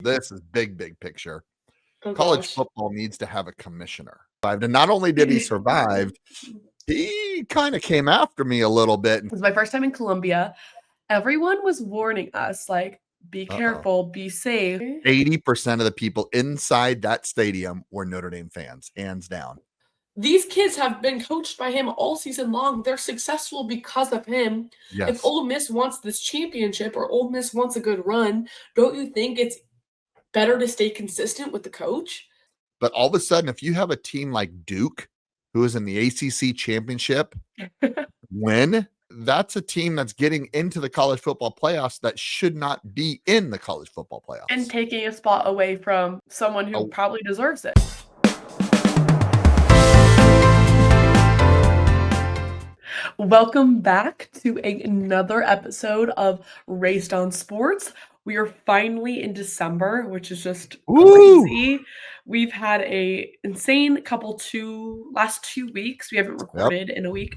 This is big picture. Oh, College gosh. football needs to have a commissioner. And not only did he survive, he kind of came after me a little bit. It was my first time in Columbia. Everyone was warning us, like, be careful, be safe. 80% of the people inside that stadium were Notre Dame fans, hands down. These kids have been coached by him all season long. They're successful because of him. Yes. If Ole Miss wants this championship or Ole Miss wants a good run, don't you think it's better to stay consistent with the coach? But all of a sudden, if you have a team like Duke, who is in the ACC championship win, that's a team that's getting into the college football playoffs that should not be in the college football playoffs. And taking a spot away from someone who probably deserves it. Welcome back to another episode of Raised on Sports. We are finally in December, which is just crazy. We've had a insane last 2 weeks. We haven't recorded in a week.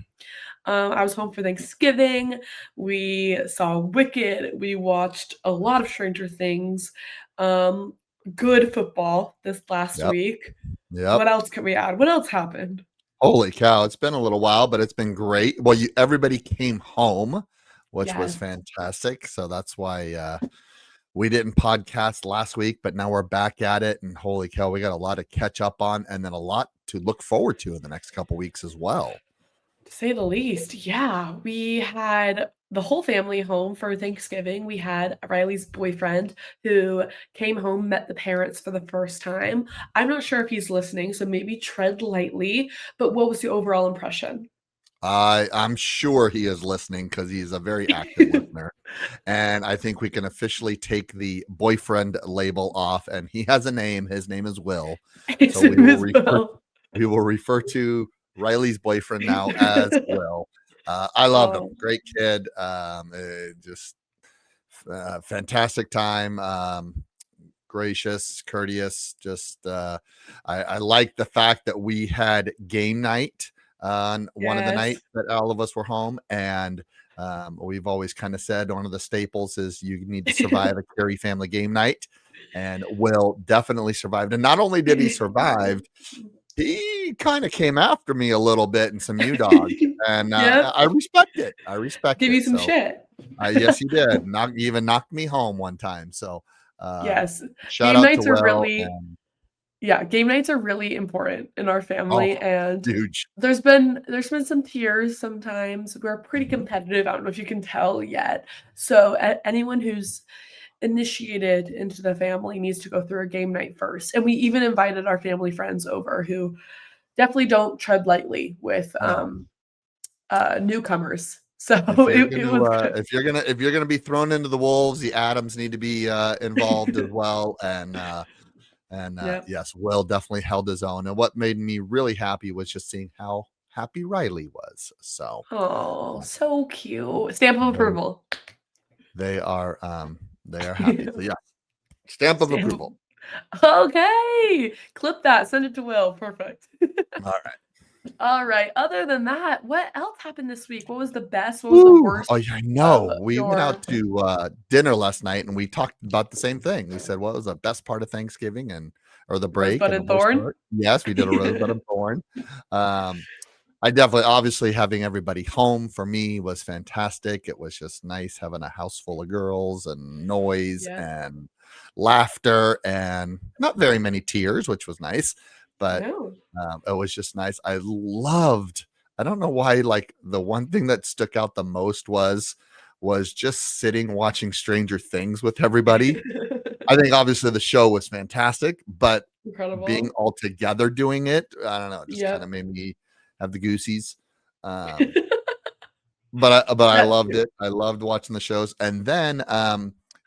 I was home for Thanksgiving. We saw Wicked. We watched a lot of Stranger Things. Good football this last week. What else can we add? What else happened? Holy cow, it's been a little while, but it's been great. Well, everybody came home, which was fantastic. So that's why we didn't podcast last week, but now we're back at it. And holy cow, we got a lot to catch up on and then a lot to look forward to in the next couple weeks as well. To say the least, yeah. We had the whole family home for Thanksgiving. We had Riley's boyfriend who came home, met the parents for the first time. I'm not sure if he's listening, so maybe tread lightly. But what was the overall impression? I'm sure he is listening because he's a very active listener. And I think we can officially take the boyfriend label off. And he has a name. His name is Will. So we will refer to Riley's boyfriend now as Will. I loved him. Great kid. Just fantastic time. Gracious, courteous. Just I like the fact that we had game night on one of the nights that all of us were home, and we've always kind of said one of the staples is you need to survive a Carey family game night, and Will definitely survived. And not only did he survive, he kind of came after me a little bit and some U-Dog, and I respect it. Give you some shit. Yes, he did. Even knocked me home one time. So shout game out nights to Will. Game nights are really important in our family, and huge. There's been some tears sometimes. We're pretty competitive. I don't know if you can tell yet. So anyone who's initiated into the family needs to go through a game night first. And we even invited our family friends over who definitely don't tread lightly with newcomers. So if you're gonna be thrown into the wolves, the Adams need to be involved as well. And yes, Will definitely held his own. And what made me really happy was just seeing how happy Riley was. So so cute. Stamp of approval. They are happy. So yeah. Stamp of approval. Okay. Clip that. Send it to Will. Perfect. All right. Other than that, what else happened this week? What was the best? What was the worst? Oh, yeah, I know. We went out to dinner last night and we talked about the same thing. We said, what was the best part of Thanksgiving or the break? Rosebud and Thorn? Yes, we did a Rosebud and Thorn. I definitely, obviously, having everybody home for me was fantastic. It was just nice having a house full of girls and noise and laughter and not very many tears, which was nice. But it was just nice. I don't know why, like the one thing that stuck out the most was just sitting watching Stranger Things with everybody. I think obviously the show was fantastic, but being all together doing it, I don't know, it just kind of made me have the goosies. But I loved it. I loved watching the shows. And then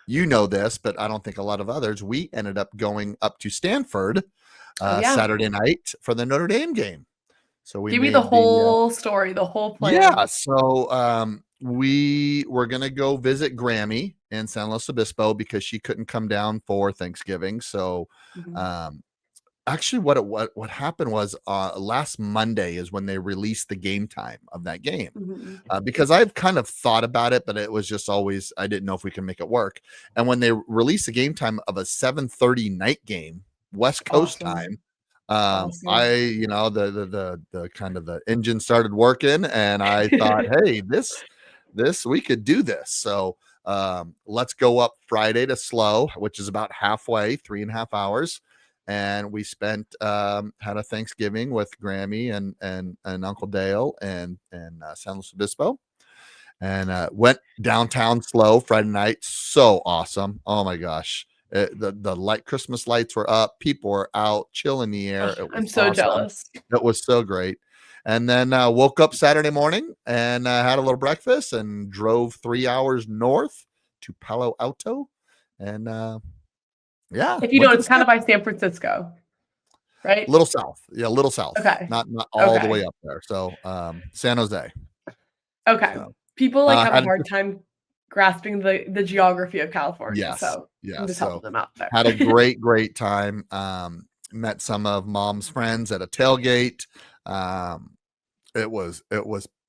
you know this, but I don't think a lot of others, we ended up going up to Stanford Saturday night for the Notre Dame game. So we give me the whole story, the whole plan. Yeah. So we were gonna go visit Grammy in San Luis Obispo because she couldn't come down for Thanksgiving. So Actually, what happened was, last Monday is when they released the game time of that game, Mhm. because I've kind of thought about it, but it was just always I didn't know if we can make it work, and when they released the game time of a 7:30 night game, West Coast time, Awesome. Awesome. the kind of the engine started working, and I thought, "Hey, this we could do this." So, let's go up Friday to SLO, which is about halfway, 3.5 hours, and we spent had a Thanksgiving with Grammy and Uncle Dale and San Luis Obispo, and went downtown slow Friday night. So awesome! Oh my gosh, the light Christmas lights were up, people were out, chill in the air. Ugh, It I'm was so awesome. jealous. It was so great. And then woke up Saturday morning and had a little breakfast and drove 3 hours north to Palo Alto, and yeah, If you went don't, to the it's kind of Stanford. by San Francisco, right? Little south. Yeah, a little south. Okay. Not all the way Okay. up there. So, San Jose. Okay. So, People, like, have a had hard time grasping the geography of California, yes, so I'm yes. just helping So, them out there. had a great time. Met some of mom's friends at a tailgate. Um, it was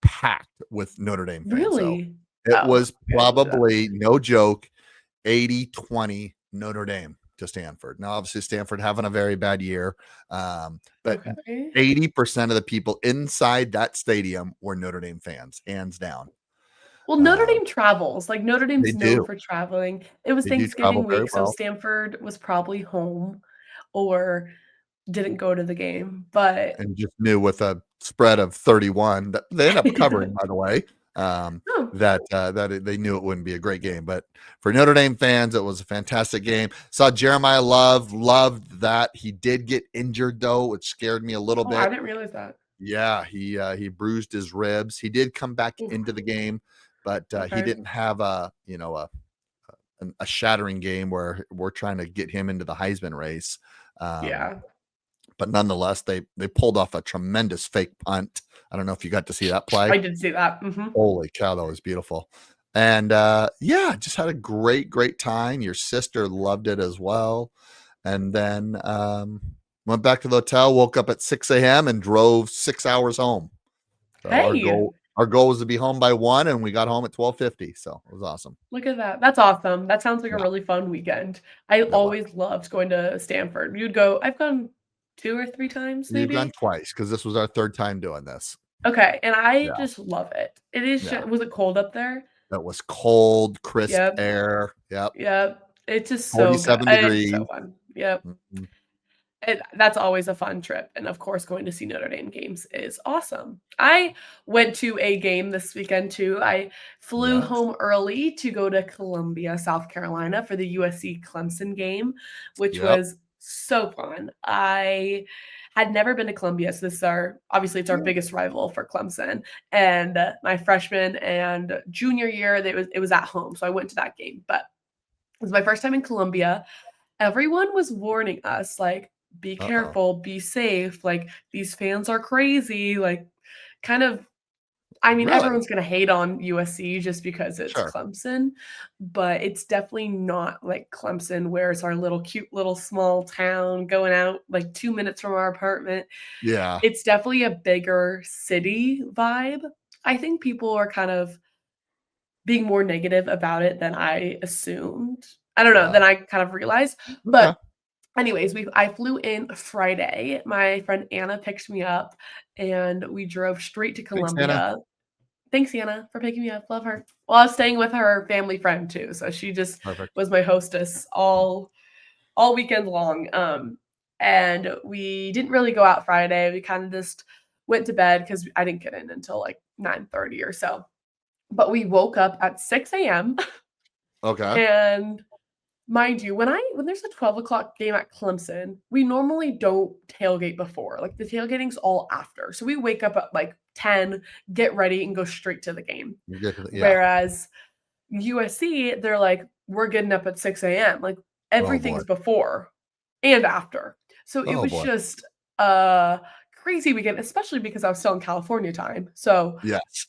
packed with Notre Dame fans. So, Really? it Oh, was I didn't do that. probably, no joke, 80-20 Notre Dame to Stanford. Now, obviously, Stanford having a very bad year, but Okay. 80% of the people inside that stadium were Notre Dame fans, hands down. Well, Notre Uh, Dame travels, like, Notre they Dame's known do. for traveling. It was They do travel Thanksgiving very week, so well. Stanford was probably home or didn't go to the game, but And just knew with a spread of 31 that they end up covering, by the way, Oh, they knew it wouldn't be a great game. But for Notre Dame fans, it was a fantastic game. Saw Jeremiah Love, loved that. He did get injured though, which scared me a little oh, I bit. didn't realize that. Yeah, he bruised his ribs. He did come back Oof, into the game, but he okay. didn't have a shattering game where we're trying to get him into the Heisman race. Um, Yeah. but nonetheless, they pulled off a tremendous fake punt. I don't know if you got to see that play. I did see that, mhm. Holy cow, that was beautiful. And yeah, just had a great time. Your sister loved it as well. And then went back to the hotel, woke up at 6 a.m. and drove 6 hours home. So our Hey, goal was to be home by 1, and we got home at 12:50. So it was awesome. look at that. That's awesome. That sounds like a Yeah, really fun weekend. I it was. always loved going to Stanford. You'd go I've gone 2 or 3 times We've gone maybe? twice because this was our third time doing this. Okay, and I Yeah, just love it. It is yeah. was it cold up there? It was cold, crisp Yep, air. Yep. yep. It's just so good. 47 It's just so degrees. fun. Yep. Mhm. That's always a fun trip, and of course, going to see Notre Dame games is awesome. I went to a game this weekend too. I flew Yes. home early to go to Columbia, South Carolina for the USC Clemson game, which Yep. was so fun. I had never been to Columbia, so this is our obviously it's our Yeah. biggest rival for Clemson. And my freshman and junior year, it was at home, so I went to that game. But it was my first time in Columbia. Everyone was warning us, like, "Be Uh-oh. careful, be safe, like, these fans are crazy," like, kind of I mean, Really? everyone's gonna hate on USC just because it's Sure. Clemson, but it's definitely not like Clemson, where it's our little cute little small town going out, like, 2 minutes from our apartment. Yeah. It's definitely a bigger city vibe. I think people are kind of being more negative about it than I assumed. I don't know, than Oh, I kind of realized, okay. but anyways, I flew in Friday. My friend Anna picked me up, and we drove straight to Thanks, Hannah. Columbia. Thanks, Anna, for picking me up. Love her. Well, I was staying with her family friend too, so she just Perfect. was my hostess all weekend long. And we didn't really go out Friday. We kind of just went to bed because I didn't get in until like 9:30 or so. But we woke up at 6 a.m. Okay. and mind you, when there's a 12 o'clock game at Clemson, we normally don't tailgate before, like, the tailgating's all after, so we wake up at, like, 10, get ready, and go straight to the game. You get to the yeah. Whereas USC, they're like, "We're getting up at 6 a.m." Like, Oh, boy. everything's before and after. So it Oh, was boy. just a crazy weekend, especially because I was still in California time, so Yes.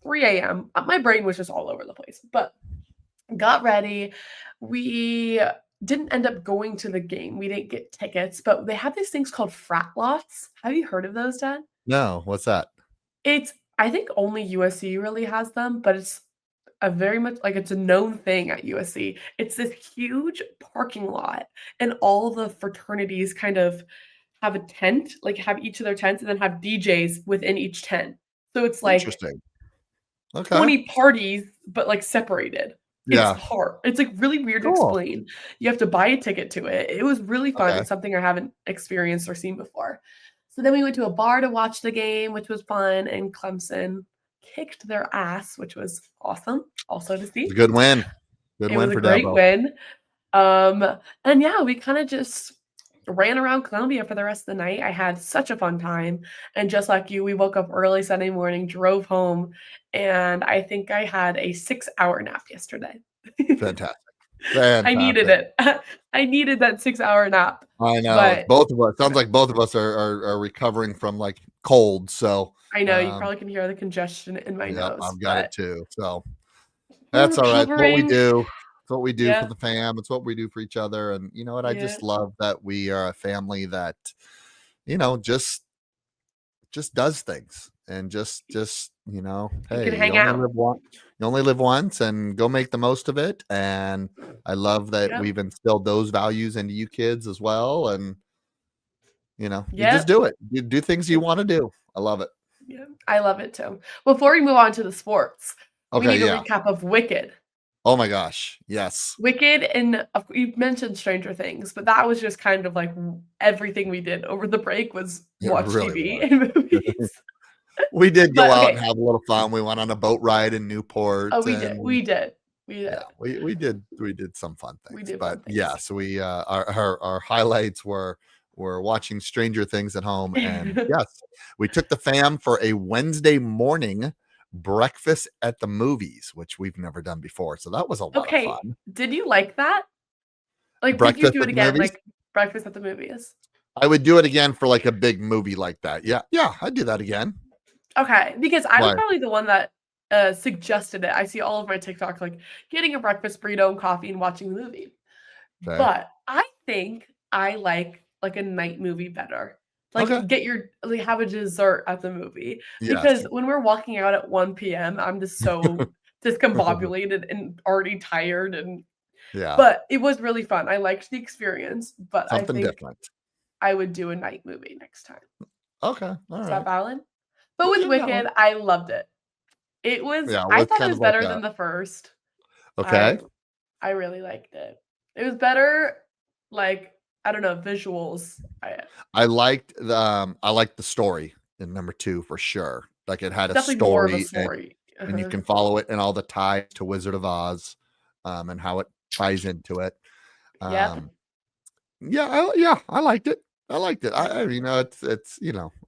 3 AM, my brain was just all over the place, but got ready. We didn't end up going to the game. We didn't get tickets, but they have these things called frat lots. Have you heard of those, Dad? No, what's that? It's I think only USC really has them, but it's a very much like, it's a known thing at USC. It's this huge parking lot, and all the fraternities kind of have a tent, like, have each of their tents and then have DJs within each tent. So it's like Interesting. Okay. 20 parties, but, like, separated. It's Yeah. hard. It's, like, really weird to Cool. explain. You have to buy a ticket to it. It was really fun. Okay. It's something I haven't experienced or seen before. So then we went to a bar to watch the game, which was fun, and Clemson kicked their ass, which was awesome also to It's a see. good win. Good It was win a for great Dabo. win. Um, and yeah, we kinda just ran around Columbia for the rest of the night. I had such a fun time, and just like you, we woke up early Sunday morning, drove home, and I think I had a 6-hour nap yesterday. Fantastic. I needed Fantastic. it. I needed that 6-hour nap, I know. but Both of us you sounds know, like both of us are recovering from, like, cold, so, I know you um, probably can hear the congestion in my yep, nose, I've got it but too, so we're that's alright. It's what we recovering. do. It's what we do for Yeah, the fam. It's what we do for each other, and you know what? I yeah, just love that we are a family that, you know, just does things and just, you can hey, you hang only out. live once. You only live once and go make the most of it, and I love that Yep, we've instilled those values into you kids as well, and, you just yep. do it. You do things you wanna do. I love it. Yeah, I love it too. Before we move on to the sports, we Okay, need a yeah. recap of Wicked. Oh my gosh, yes. Wicked and you've mentioned Stranger Things, but that was just kind of like everything we did over the break was It watch really TV was. and movies. We did go But out and okay, have a little fun. We went on a boat ride in oh, Newport, we did, and we did, we yeah, did, we did some fun we things. did But fun things. yes, our highlights were watching Stranger Things at home, and yes, we took the fam for a Wednesday morning breakfast at the movies, which we've never done before. So that was a lot of Okay, fun. did you like that? Like, would you Breakfast do at it the again, movies? like breakfast at the movies? I would do it again for like a big movie like that. Yeah, yeah, I'd do that again. Okay, because I was Why? probably the one that, suggested it. I see all of my TikTok, like, getting a breakfast burrito and coffee and watching the movie. Okay. But I think I like a night movie better. Like, Okay. have a dessert at the movie, Yes. because when we're walking out at 1 p.m., I'm just so discombobulated and already tired, and Yeah. but it was really fun. I liked the experience, but I Something think different. I would do a night movie next time. Okay. All Is that right. valid? But Yeah, with yeah, Wicked, valid. I loved it. Yeah, I with thought it kind was of like better a than the first. okay. I I really liked it. It was better, like, I don't know, visuals. I liked the story in number 2 for sure. Like, it had a Definitely more of a story, story. and you Uh-huh. can follow it and all the ties to Wizard of Oz, and how it ties into it. Yep. Um, I liked it. I liked it. It's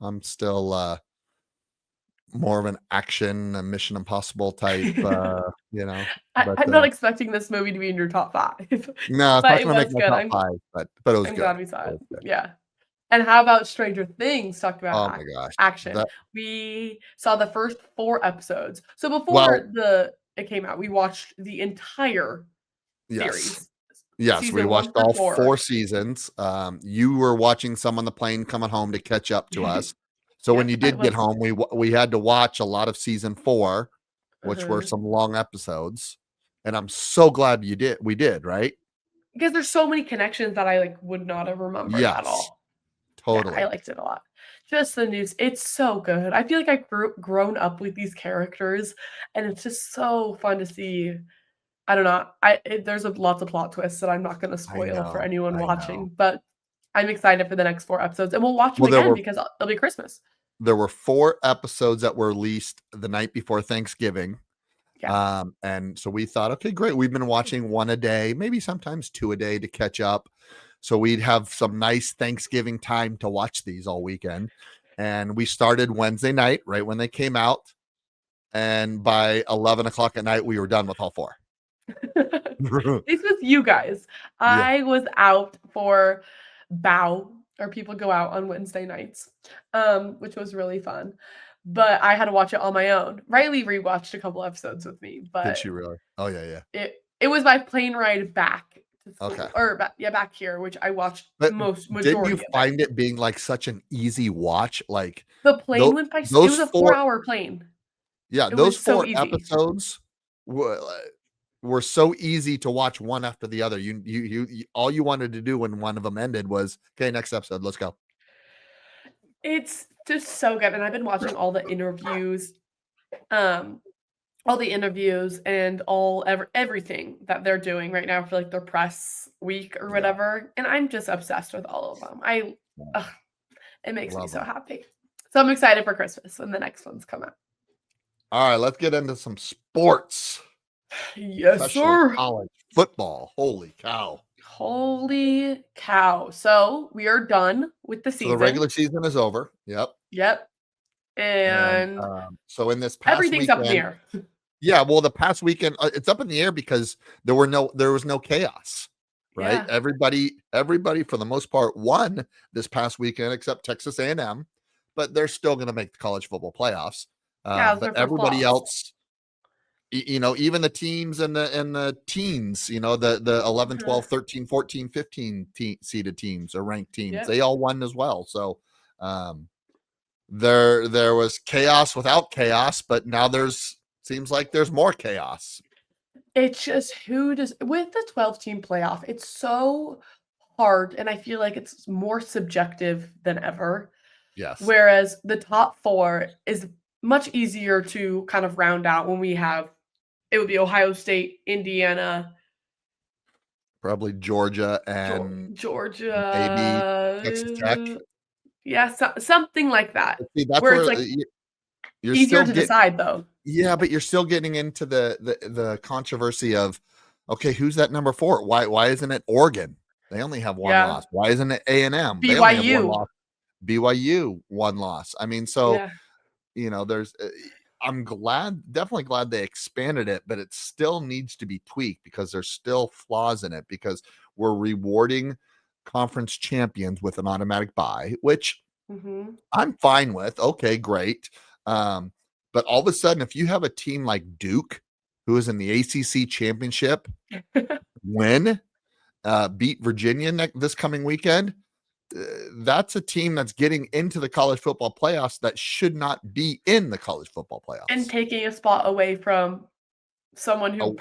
I'm still, more of an action, a Mission Impossible type, but, I'm not expecting this movie to be in your top 5, no, it's but not it gonna make was my good. top 5, but it was I'm good. glad we saw It it. was good. Yeah. And how about Stranger Things? Talked about Oh my gosh. action. That We saw the first 4 episodes. So well, before it came out, we watched the entire yes. series, Yes, we season watched 1 through all 4. 4 seasons. You were watching some on the plane coming home to catch up to us. So when Yep, you I did get was. home, we had to watch a lot of season 4, which were Uh-huh. some long episodes, and I'm so glad we did, right? Because there's so many connections that I, like, would not have remembered at Yes, all. Yeah, I totally. liked it a lot. Just the news, it's so good. I feel like I've grown up with these characters, and it's just so fun to see. I don't know. There's lots of plot twists that I'm not gonna I spoil for know, anyone I know. watching, but I'm excited for the next 4 episodes, and we'll watch them Well, there again were because it'll be Christmas. there were 4 episodes that were released the night before Thanksgiving. Yeah. And so we thought, okay, great. We've been watching one a day, maybe sometimes two a day to catch up. So we'd have some nice Thanksgiving time to watch these all weekend. And we started Wednesday night, right when they came out. And by 11 o'clock at night, we were done with all 4. This was you guys. Yeah. I was out for Bow, or people go out on Wednesday nights, which was really fun. But I had to watch it on my own. Riley rewatched a couple episodes with me, Did but she really? Oh, yeah, yeah. it was my plane ride back to Okay. school or back here, which I watched But didn't you majority of it. find it being, like, such an easy watch? Like, The plane tho went by it those was a 4 4-hour plane. yeah, It those was so 4 easy. episodes were so easy to watch one after the other. You all you wanted to do when one of them ended was, "Okay, next episode, let's go." It's just so good, and I've been watching um, all the interviews and everything that they're doing right now for, like, their press week or Yeah, whatever, and I'm just obsessed with all of them. yeah, Ugh, it makes me love so them. happy. So I'm excited for Christmas when the next ones come out. Alright, let's get into some sports, Yes, especially sir. college football. Holy cow. Holy cow. So, we are done with the So the season. regular season is over. Yep, Yep, and, and so in this past everything's up in the weekend air. yeah, well, the past weekend, it's up in the air because there was no chaos, right? Yeah. Everybody for the most part won this past weekend except Texas A&M, but they're still gonna make the college football playoffs. Yeah, it was But their first everybody loss. else, even the teams and the teens, the 11, Uh-huh. 12, 13, 14, 15 seeded teams or ranked teams, Yep. they all won as well. So, um, there was chaos without chaos, but now seems like there's more chaos. It's just who does with the 12-team playoff, it's so hard, and I feel like it's more subjective than ever, Yes. whereas the top 4 is much easier to kind of round out when we have it would be Ohio State, Indiana, Probably Georgia and maybe Texas Tech. Georgia. Yeah, something like that, But see, that's where it's, where like, you're easier still to getting decide, though. yeah, but you're still getting into the controversy of, okay, who's that number 4? Why isn't it Oregon? They only have 1 Yeah. loss. Why isn't it A&M? They only have 1 BYU. loss. BYU, 1 loss. I mean, so, Yeah. there's I'm definitely glad they expanded it, but it still needs to be tweaked because there's still flaws in it because we're rewarding conference champions with an automatic bye, which Mhm. I'm fine with. Okay, great. Um, but all of a sudden, if you have a team like Duke, who is in the ACC championship, win, beat Virginia this coming weekend, that's a team that's getting into the college football playoffs that should not be in the college football And playoffs. taking a spot away from someone who Oh,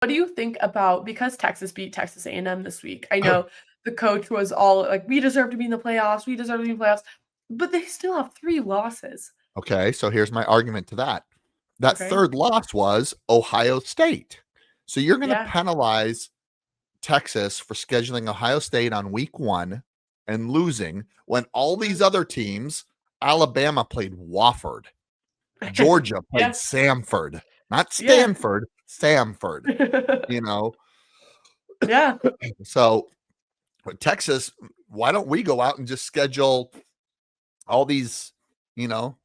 what do you think about because Texas beat Texas A&M this week? I know the coach was all like, "We deserve to be in the playoffs. We deserve to be in the playoffs," but they still have 3 losses. okay, so here's my argument to that. That Okay. third loss was Ohio State. So you're going to Yeah. penalize Texas for scheduling Ohio State on week 1 and losing when all these other teams, Alabama played Wofford, Georgia played Yeah. Samford, not Yeah. Stanford, Samford, you know. Yeah. So Texas, why don't we go out and just schedule all these, you know,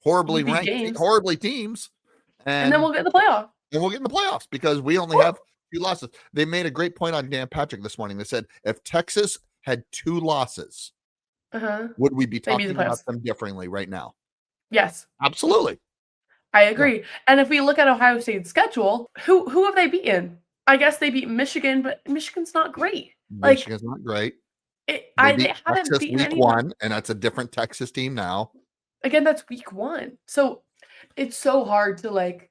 horribly Easy ranked, games, horribly teams, and then and we'll get in the playoff. we'll get in the playoffs because we only Woo! have 2 losses. They made a great point on Dan Patrick this morning. They said if Texas had 2 losses, Uh-huh. would we be They beat the talking playoffs. about them differently right now? Yes, Absolutely. I Yeah. agree, and if we look at Ohio State's schedule, who have they beaten? I guess they beat Michigan, but Michigan's not great. Like, Michigan's not great. They they beat haven't Texas beaten week anyone. 1, and that's a different Texas team now. Again, that's week 1. So, it's so hard to, like,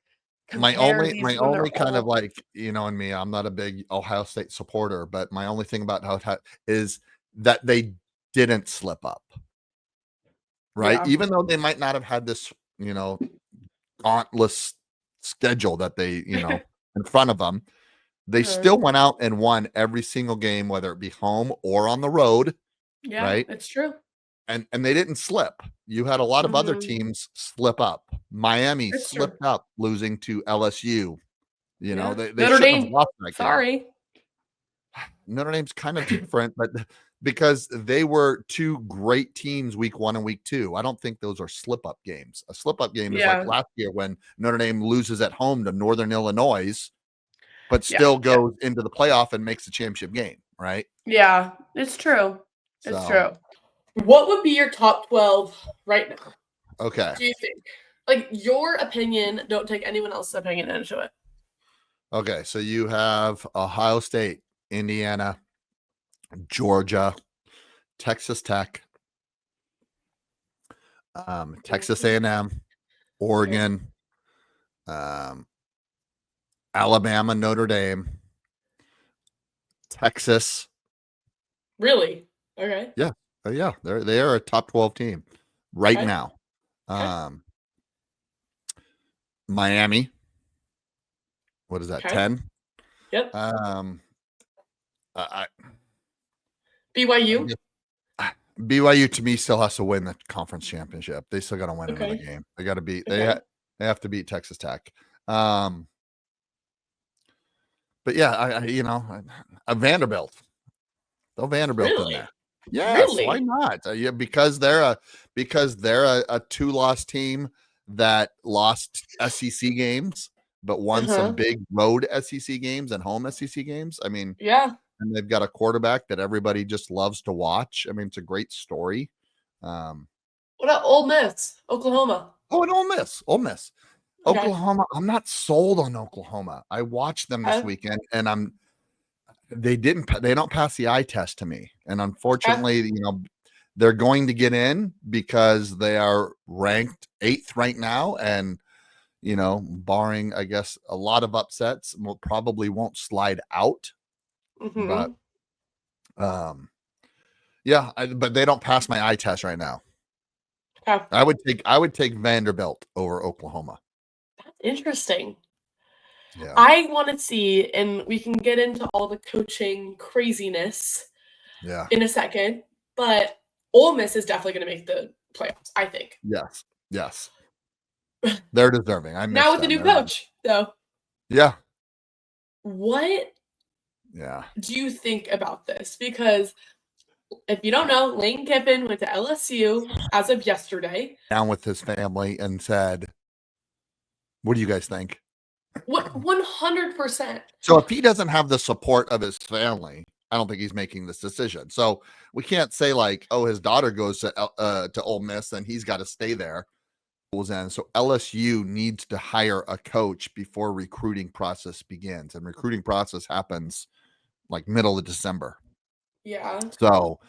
compare these My when they're only kind of all like, and me, I'm not a big Ohio State supporter, but my only thing about how is that they didn't slip up, right? yeah. Even though they might not have had this, dauntless schedule that they, in front of them, they Uh-huh. still went out and won every single game, whether it be home or on the road, Yeah, right? it's true. And they didn't slip. You had a lot of other Mhm. teams slip up. Miami It's true. slipped up losing to LSU. Yeah. They Notre shouldn't have Dame, lost that game. sorry. Notre Dame's kind of different, but because they were 2 great teams week 1 and week 2. I don't think those are slip up games. A slip up game is like Yeah. last year when Notre Dame loses at home to Northern Illinois, but Yeah, still yeah. goes into the playoff and makes the championship game, right? Yeah, it's true. It's So, true. What would be your top 12 right now, okay. do you think? Like, your opinion, don't take anyone else's opinion into it. Okay, so you have Ohio State, Indiana, Georgia, Texas Tech, Texas A&M, Okay. Oregon, um, Alabama, Notre Dame, Texas. Really? Okay. Yeah, yeah, they are a top 12 team right Okay. now. Okay. Um, Miami, what is that? Okay. 10. Yep. Um, I, I BYU. guess BYU to me still has to win the conference championship. They still got to win another Okay. game. They got to beat. Okay. They have to beat Texas Tech. Um, but yeah, a Vanderbilt. Throw Vanderbilt in there. Really? Yes, why Really? not? Yeah, because they're a two-loss team that lost SEC games, but won some Uh-huh. big road SEC games and home SEC games. I mean, Yeah. and they've got a quarterback that everybody just loves to watch. I mean, it's a great story. What about Ole Miss? Oklahoma. Oh, and Ole Miss, Okay. Oklahoma. I'm not sold on Oklahoma. I watched them this Okay. weekend, and they don't pass the eye test to me, and Okay. unfortunately, they're going to get in because they are ranked 8th right now, and barring I guess a lot of upsets, probably won't slide out. But Mm-hmm. um, yeah, but they don't pass my eye test right now. Okay. I would take Vanderbilt over Oklahoma. That's interesting. Yeah, I want to see, and we can get into all the coaching craziness yeah, in a second, but Ole Miss is definitely going to make the playoffs, I think. yes, yes. They're deserving. I Now miss with the them. new coach, though. Yeah, What yeah. do you think about this? Because if you don't know, Lane Kiffin went to LSU as of yesterday. Down with his family and said, "What do you guys think?" What 100%. So if he doesn't have the support of his family, I don't think he's making this decision. So we can't say like, oh, his daughter goes to Ole Miss and he's got to stay there. So LSU needs to hire a coach before recruiting process begins, and recruiting process happens like middle of December. Yeah. So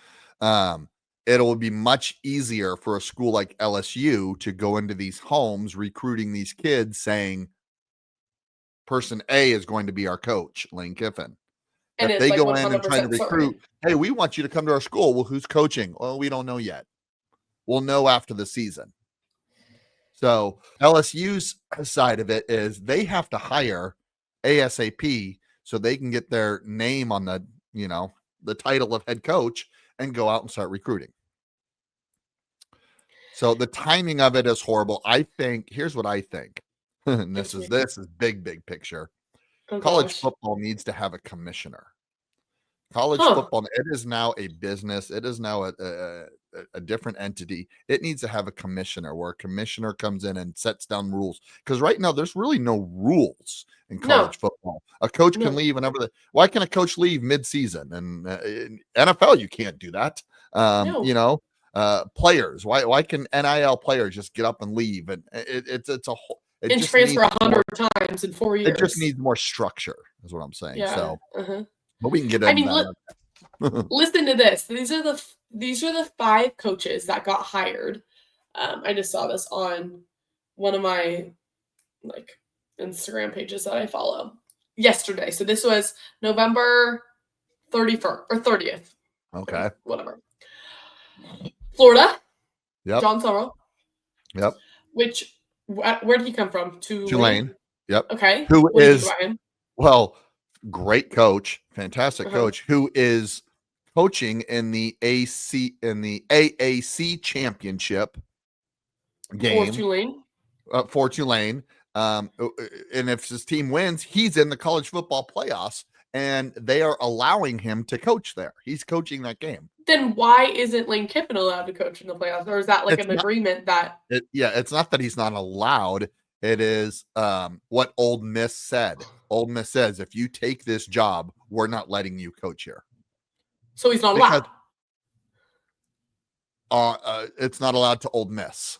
it'll be much easier for a school like LSU to go into these homes recruiting these kids saying person A is going to be our coach, Lane Kiffin. And If it's they like go in and trying to 100% recruit, certain. hey, we want you to come to our school. Well, who's coaching? Well, we don't know yet. We'll know after the season. So LSU's side of it is they have to hire ASAP so they can get their name on the title of head coach and go out and start recruiting. So the timing of it is horrible. I think here's what I think. And this It's is me. this is big picture. Oh College gosh. football needs to have a commissioner. College Huh. football, it is now a business. It is now a different entity. It needs to have a commissioner where a commissioner comes in and sets down rules. Because right now, there's really no rules in No. college football. A coach can No. leave whenever why can a coach leave mid-season? And in NFL, you can't do that. No. Players, why can NIL players just get up and leave? And it's a whole. It And just transfer needs 100 times in 4 it just years. needs more structure, is what I'm saying. Yeah. So, Uh-huh. but we can get I into mean, that another. listen to this. These are the 5 coaches that got hired. I just saw this on one of my like Instagram pages that I follow yesterday. So this was November 31st or 30th. Okay. Whatever. Florida, Yep. John Sorrell, Yep. which where did he come from? Tulane. Tulane. Yep. Okay. Who What do you think is about him? well, great coach, fantastic Uh-huh. coach, who is coaching in the AAC championship For game Tulane. for Tulane. And if his team wins, he's in the college football playoffs, and they are allowing him to coach there. He's coaching that game. Then why isn't Lane Kiffin allowed to coach in the playoffs? Or is that like It's an not. agreement that It's not that he's not allowed. It is what Old Miss said. Old Miss says, if you take this job, we're not letting you coach here so he's not because allowed? it's not allowed to Old Miss.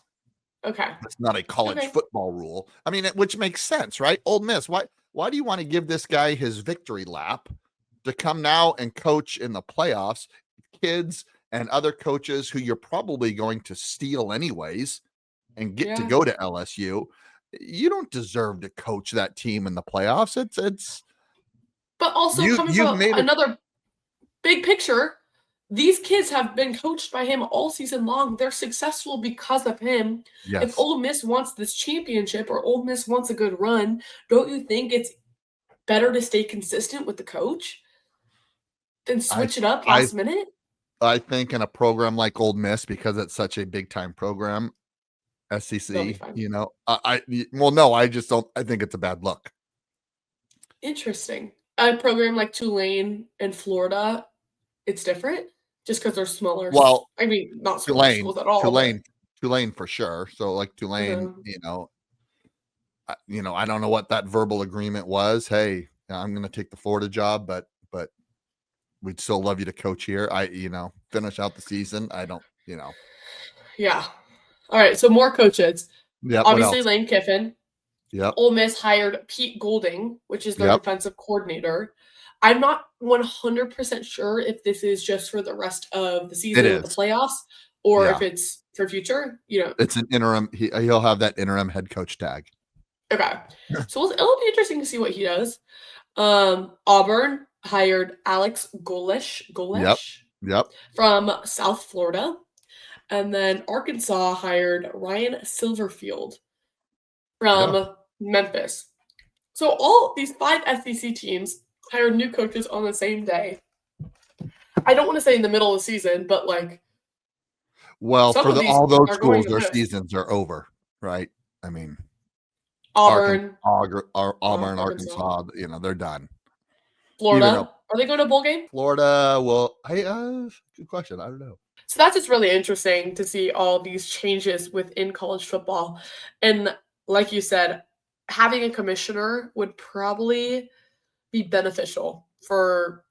Okay. It's not a college Okay. football rule. I mean, which makes sense, right? Old Miss. Why? Why do you want to give this guy his victory lap to come now and coach in the playoffs? Kids and other coaches who you're probably going to steal anyways and get to Yeah. go to LSU. You don't deserve to coach that team in the playoffs. It's But also coming you've from made it. another big picture, these kids have been coached by him all season long. They're successful because of him. If Yes, Ole Miss wants this championship or Ole Miss wants a good run, don't you think it's better to stay consistent with the coach than I switch it up I last minute? I think in a program like Old Miss, because it's such a big time program, They'll be SEC, fine. you know, well, no, I just don't. I think it's a bad look. Interesting. A program like Tulane and Florida, it's different just because they're smaller. Well, I mean, not smaller Tulane, schools at all, but Tulane, Tulane for sure. So like Tulane, uh, I don't know what that verbal agreement was. Hey, I'm going to take the Florida job, but we'd still love you to coach here. Finish out the season. I don't, yeah. All right, so more coaches. Yep. What Obviously, else? Lane Kiffin. Yep. Ole Miss hired Pete Golding, which is their Yep. defensive coordinator. I'm not 100% sure if this is just for the rest of the It season with the is. playoffs or Yeah. if it's for future. You know, It's an interim. He'll have that interim head coach tag. okay. So it'll be interesting to see what he does. Auburn hired Alex Golesh Yep. Yep. from South Florida. And then Arkansas hired Ryan Silverfield Yeah. from Memphis. So all these 5 SEC teams hired new coaches on the same day. I don't want to say in the middle of the season, but like Well, some for of these all those are going schools, to their miss. seasons are over, right? I mean, Auburn, Auburn, Arkansas, Arkansas, they're done. Even though Florida. Are they going to a bowl game? Florida, well, hey, good question. I don't know. So that's just really interesting to see all these changes within college football. And like you said, having a commissioner would probably be beneficial for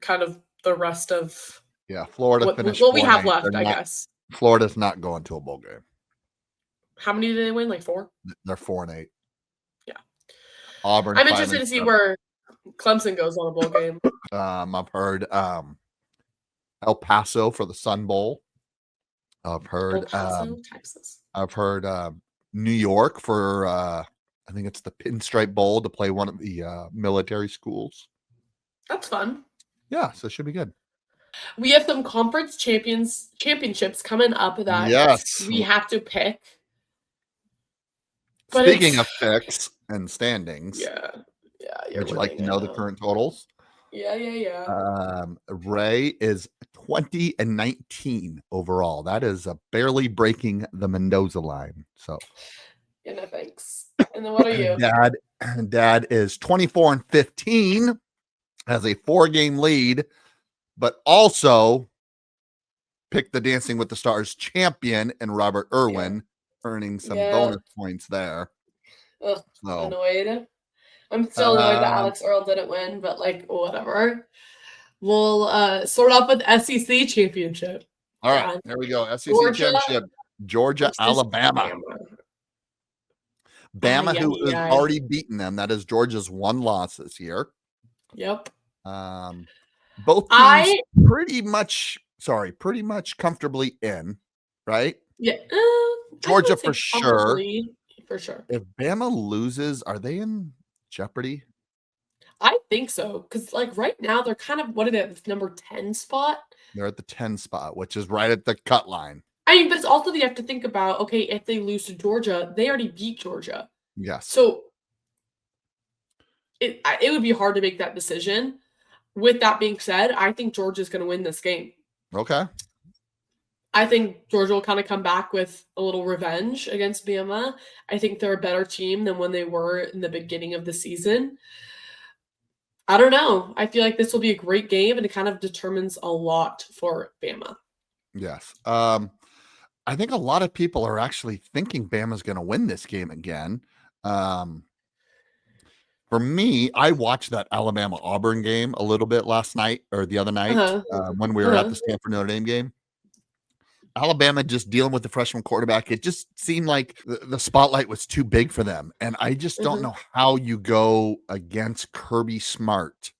kind of the rest of Yeah, Florida what finished we 4 and have 8. They're left, I not. guess. Florida's not going to a bowl game. How many did they win? Like 4? They're 4 and 8. Yeah. Auburn I'm 5 interested and to see 7. where Clemson goes on a bowl game. I've heard El Paso for the Sun Bowl. I've El heard Paso, Texas. New York for I think it's the Pinstripe Bowl to play one of the military schools. That's fun. Yeah, so it should be good. We have some conference championships coming up that Yes. we have to pick. But speaking of picks and standings, yeah, would you like to know the current totals? Yeah. Ray is 20 and 19 overall. That is barely breaking the Mendoza line. So, yeah, no thanks. And then what are you? Dad is 24 and 15, has a 4-game lead, but also picked the Dancing with the Stars champion in Robert Irwin, earning some bonus points there. Ugh, so annoyed. I'm still annoyed that Alex Earl didn't win, but like whatever. We'll sort off with SEC championship. All right, there we go. SEC championship. Georgia, Alabama. Bama, who has already beaten them. That is Georgia's 1 loss this year. Yep. Both teams pretty much comfortably in, right? Yeah. Georgia for sure. For sure. If Bama loses, are they in jeopardy? I think so. Because like right now they're kind of what are they, number 10 spot? They're at the 10 spot, which is right at the cut line. I mean, but it's also you have to think about, okay, if they lose to Georgia, they already beat Georgia. Yes. So it would be hard to make that decision. With that being said, I think Georgia's going to win this game. Okay. I think Georgia will kind of come back with a little revenge against Bama. I think they're a better team than when they were in the beginning of the season. I don't know. I feel like this will be a great game, and it kind of determines a lot for Bama. Yes. I think a lot of people are actually thinking Bama's going to win this game again. For me, I watched that Alabama-Auburn game a little bit last night or the other night when we were at the Stanford Notre Dame game. Alabama just dealing with the freshman quarterback. It just seemed like the spotlight was too big for them. And I just don't know how you go against Kirby Smart,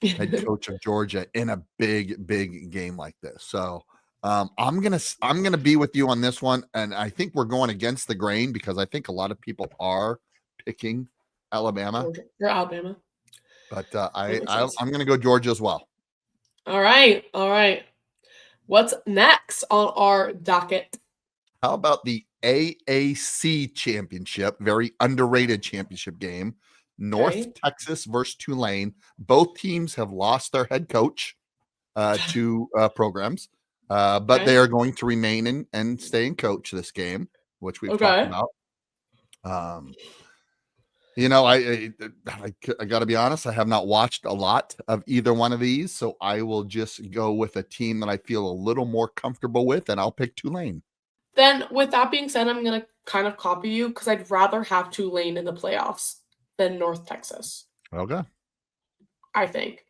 head coach of Georgia, in a big game like this. So I'm gonna be with you on this one, and I think we're going against the grain because I think a lot of people are picking Alabama. Georgia. You're Alabama. But I'm gonna go Georgia as well. All right. What's next on our docket? How about the AAC championship? Very underrated championship game. North Texas versus Tulane. Both teams have lost their head coach to programs, but they are going to remain and stay in coach this game, which we've talked about. I got to be honest. I have not watched a lot of either one of these, so I will just go with a team that I feel a little more comfortable with, and I'll pick Tulane. Then, with that being said, I'm going to kind of copy you because I'd rather have Tulane in the playoffs than North Texas. Okay. I think.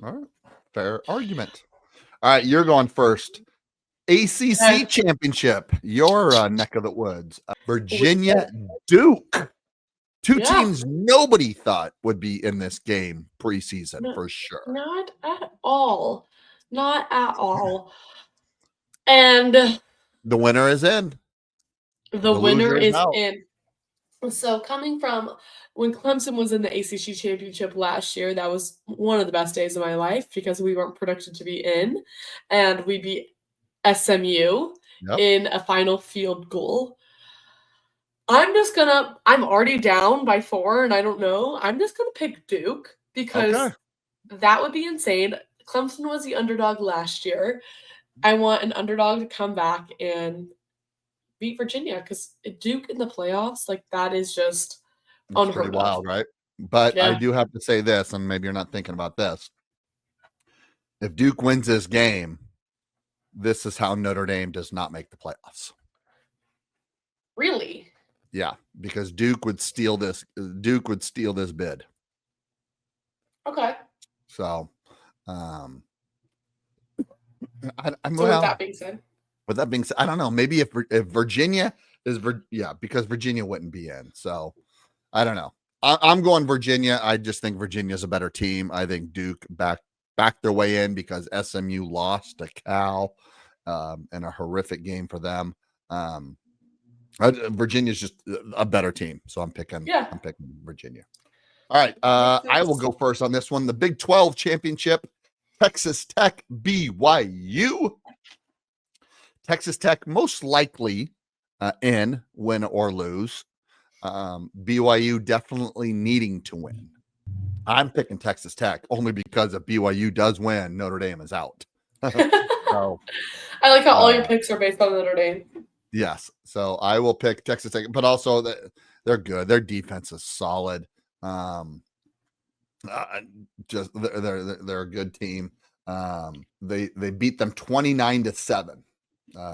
All right. Fair argument. All right. You're going first. ACC championship, your neck of the woods. Virginia Duke. Two teams nobody thought would be in this game preseason for sure. Not at all. Not at all. And the winner is in. The winner is in. So coming from when Clemson was in the ACC championship last year, that was one of the best days of my life because we weren't predicted to be in, and we beat SMU in a final field goal. I'm already down by 4, and I don't know. I'm just going to pick Duke because that would be insane. Clemson was the underdog last year. I want an underdog to come back and beat Virginia because Duke in the playoffs, like that is just unheard of. Wild, right? But I do have to say this, and maybe you're not thinking about this. If Duke wins this game, this is how Notre Dame does not make the playoffs. Really? Yeah, because Duke would steal this. Duke would steal this bid. Okay. So, with that being said. With that being said, I don't know. Maybe if Virginia is, because Virginia wouldn't be in. So, I don't know. I'm going Virginia. I just think Virginia's a better team. I think Duke backed their way in because SMU lost to Cal in a horrific game for them. Virginia's just a better team, so I'm picking Virginia. All right, I will go first on this one. The Big 12 championship, Texas Tech BYU. Texas Tech most likely in, win or lose. BYU definitely needing to win. I'm picking Texas Tech only because if BYU does win, Notre Dame is out. So, I like how all your picks are based on Notre Dame. Yes, so I will pick Texas Tech, but also they're good. Their defense is solid. Just they're a good team. They beat them 29-7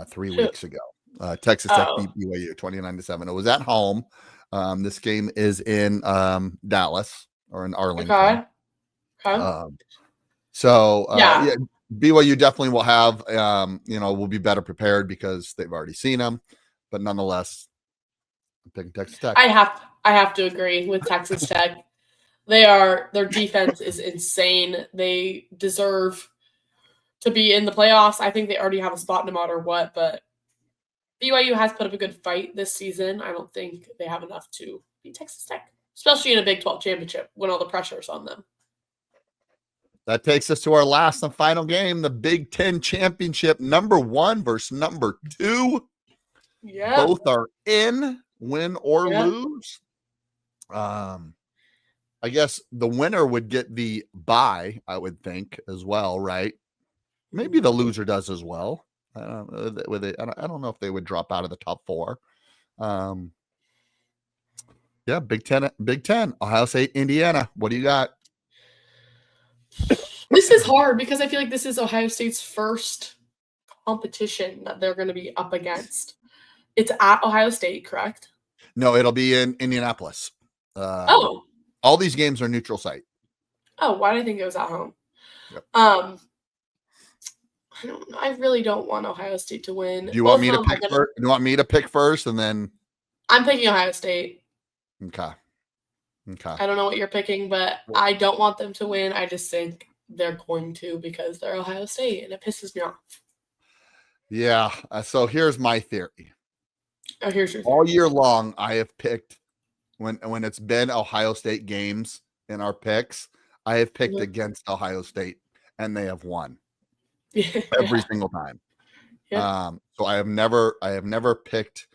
3 weeks ago. Texas Tech beat BYU 29-7. It was at home. This game is in Dallas or in Arlington. Okay. BYU definitely will have, will be better prepared because they've already seen them, but nonetheless, I'm picking Texas Tech. I have to agree with Texas Tech. Their defense is insane. They deserve to be in the playoffs. I think they already have a spot no matter what, but BYU has put up a good fight this season. I don't think they have enough to beat Texas Tech, especially in a Big 12 championship when all the pressure is on them. That takes us to our last and final game, the Big 10 championship, number 1 versus number 2. Yeah. Both are in, win or lose. I guess the winner would get the bye, I would think, as well, right? Maybe the loser does as well. I don't know if they would drop out of the top 4. Big 10, Ohio State, Indiana. What do you got? This is hard because I feel like this is Ohio State's first competition that they're going to be up against. It's at Ohio State, correct? No, it'll be in Indianapolis. All these games are neutral site. Oh, why did I think it was at home? Yep. I don't know. I really don't want Ohio State to win. Do you want Both me of to them are pick gonna. first? You want me to pick first, and then I'm picking Ohio State. okay, okay. I don't know what you're picking, but I don't want them to win. I just think they're going to because they're Ohio State, and it pisses me off. Yeah. So here's my theory. Oh, here's your All theory. year long, I have picked when it's been Ohio State games in our picks, I have picked Mhm. against Ohio State, and they have won every Yeah. single time. Yeah. So I have never picked,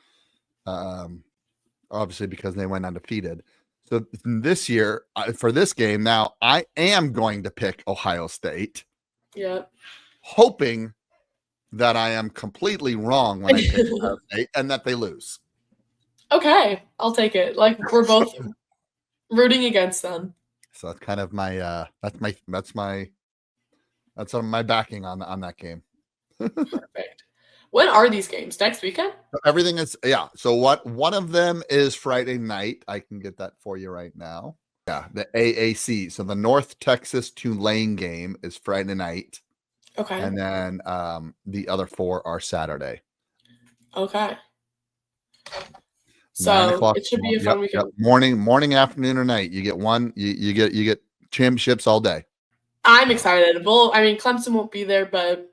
obviously because they went undefeated. So this year, for this game, now I am going to pick Ohio State, Yeah. hoping that I am completely wrong when I pick Ohio State and that they lose. Okay, I'll take it. Like we're both rooting against them. So that's kind of my that's my backing on that game. Perfect. When are these games? Next weekend? Everything is So what one of them is Friday night. I can get that for you right now. Yeah, the AAC. So the North Texas Tulane game is Friday night. Okay. And then the other 4 are Saturday. Okay. 9 So o'clock. it should be a fun weekend. Morning, afternoon, or night. You get one. You get championships all day. I'm excited. Well, I mean, Clemson won't be there, but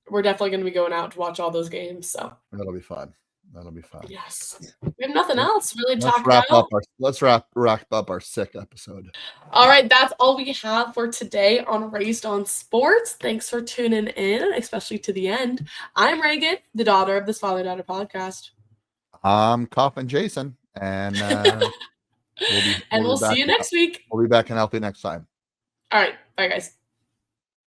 we're definitely going to be going out to watch all those games. So that'll be fun. Yes, we have nothing else really to Let's talk wrap about. up our sick episode. All right, that's all we have for today on Raised on Sports. Thanks for tuning in, especially to the end. I'm Reagan, the daughter of this father-daughter podcast. I'm Coffin Jason, and we'll see you next week. We'll be back and help you next time. All right, bye guys.